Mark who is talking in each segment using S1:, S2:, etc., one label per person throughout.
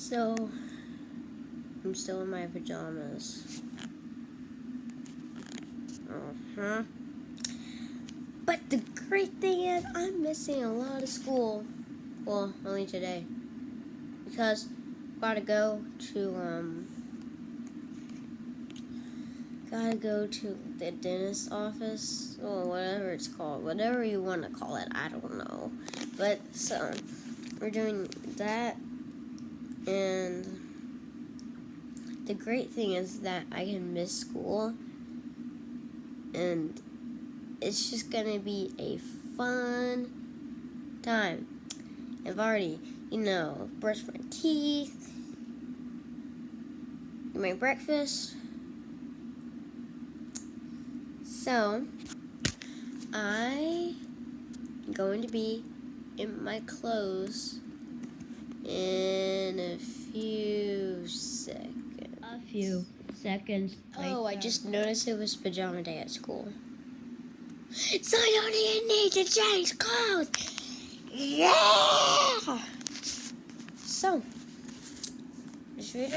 S1: So, I'm still in my pajamas. But the great thing is, I'm missing a lot of school. Well, only today. Because I've gotta go to the dentist's office, or whatever it's called. Whatever you want to call it, I don't know. But, so, we're doing that. And the great thing is that I can miss school, and it's just gonna be a fun time. I've already, brushed my teeth, my breakfast. So, I'm going to be in my clothes in a few seconds. Oh, I just noticed it was pajama day at school. So I don't even need to change clothes. Yeah! So, what should we do?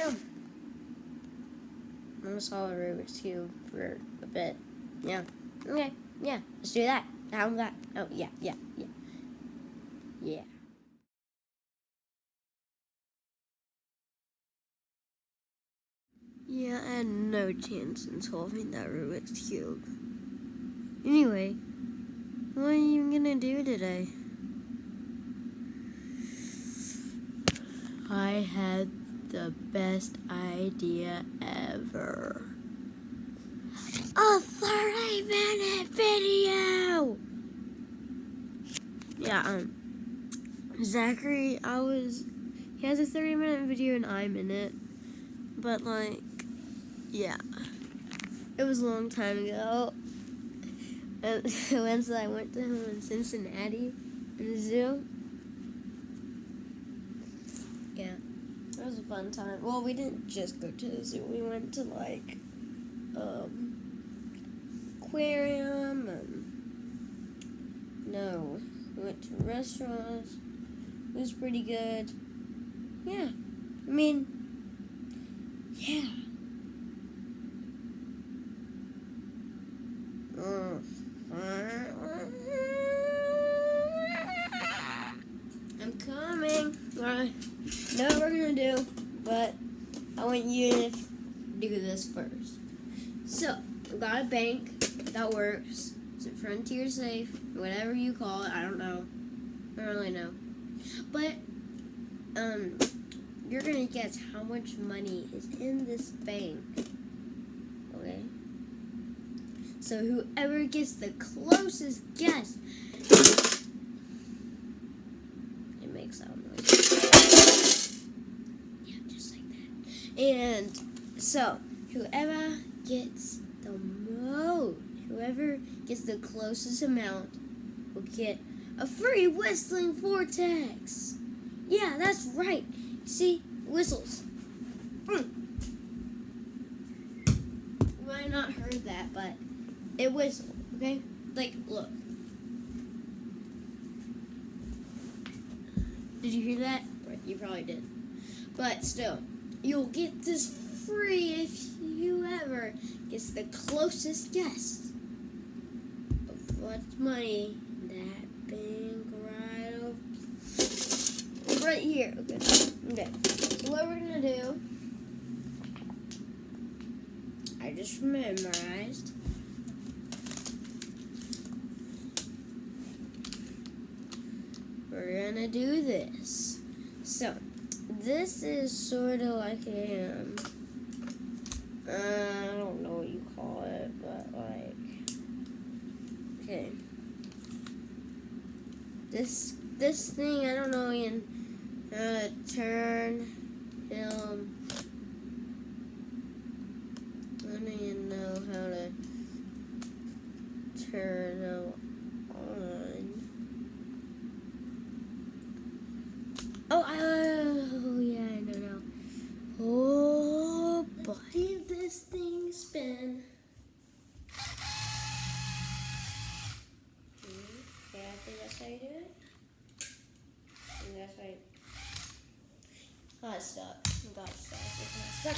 S1: I'm gonna solve a Rubik's Cube for a bit. Yeah. Okay. Yeah. Let's do that. How about that? Oh, yeah. Yeah. Yeah, I had no chance in solving that Rubik's Cube. Anyway, what are you gonna do today? I had the best idea ever. A 30-minute video! Yeah, Zachary, he has a 30-minute video and I'm in it. But, yeah. It was a long time ago. And once I went to him in Cincinnati, in the zoo. Yeah, it was a fun time. Well, we didn't just go to the zoo. We went to, aquarium, we went to restaurants. It was pretty good. Yeah, yeah. I'm coming. I know what we're gonna do, but I want you to do this first. So, I've got a bank that works. It's a Frontier Safe, whatever you call it. I don't know. I don't really know. But, you're gonna guess how much money is in this bank. Okay? So whoever gets the closest guess, it makes that noise. Yeah, just like that. And so whoever gets the closest amount will get a free whistling vortex. Yeah, that's right. See, whistles. You might not heard that, but it whistled, okay? Look. Did you hear that? Right, you probably did. But still, you'll get this free if whoever gets the closest guess of what's money in that bank right here. Okay. So what we're gonna do, I just memorized. We're gonna do this. So, this is sort of like a, I don't know what you call it, but okay. This thing, I don't know how to turn film. I don't even know how to turn it on. Oh yeah, I know now. Oh boy. Leave this thing spin. Okay, I think that's how you do it. I think that's right. got stuck.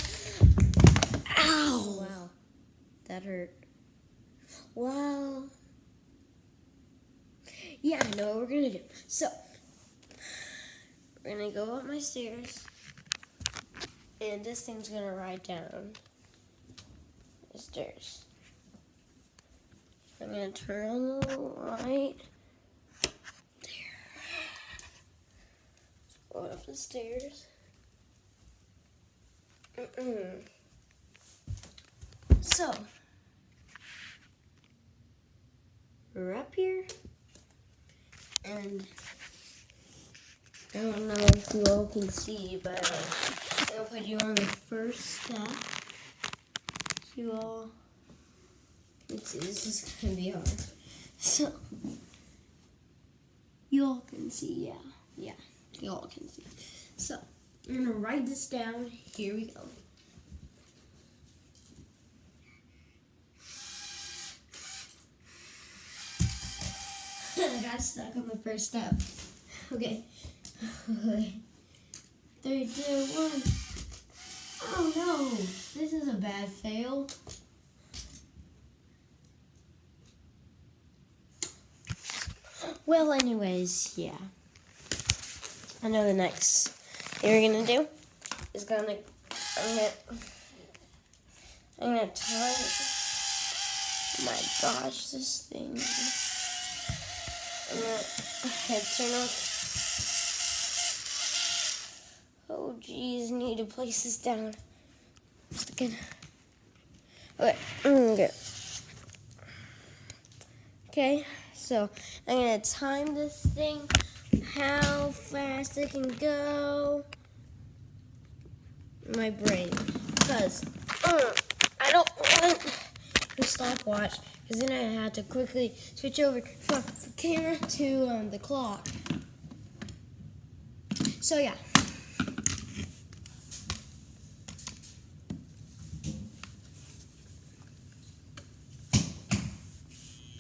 S1: Ow! Wow. That hurt. Wow. Yeah, I know what we're gonna do. So, we're gonna go up my stairs, and this thing's gonna ride down the stairs. I'm gonna turn on the light. There. Go up the stairs. So, we're up here, and I don't know if you all can see, but I'll put you on the first step. You all can see. This is gonna be hard. So, you all can see, yeah, you all can see. So, I'm gonna write this down. Here we go. I got stuck on the first step. Okay. 3, 2, 1. Oh no! This is a bad fail. Well, anyways, yeah. I know the next thing we're gonna do is I'm gonna time. Oh my gosh, this thing. I'm gonna turn off. Oh geez, need to place this down. Just again. Okay. Okay, so I'm gonna time this thing, how fast it can go. My brain, because I don't want the stopwatch, because then I have to quickly switch over from the camera to the clock. So yeah.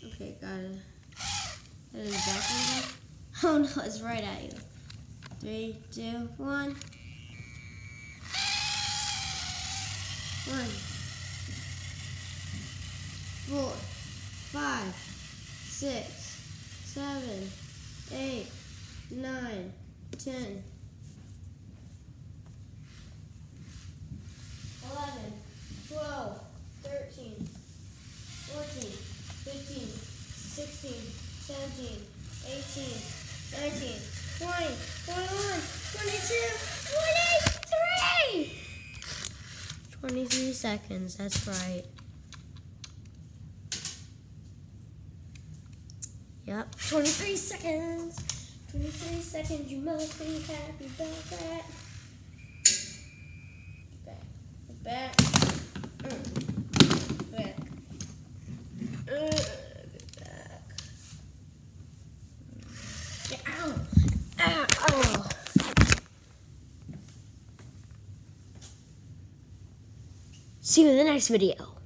S1: Okay, got it. That is back. Oh no, it's right at you. 3, 2, 1. 1, 4, 5, 6, 7, 8, 9, 10, 11, 12, 13, 14, 15, 16, 17, 18, 19, 20, 21, 22, 23! 23 seconds, that's right. Yep, 23 seconds. 23 seconds, you must be happy about that. Back. Back. Back. Ow. Ow. Ow. See you in the next video.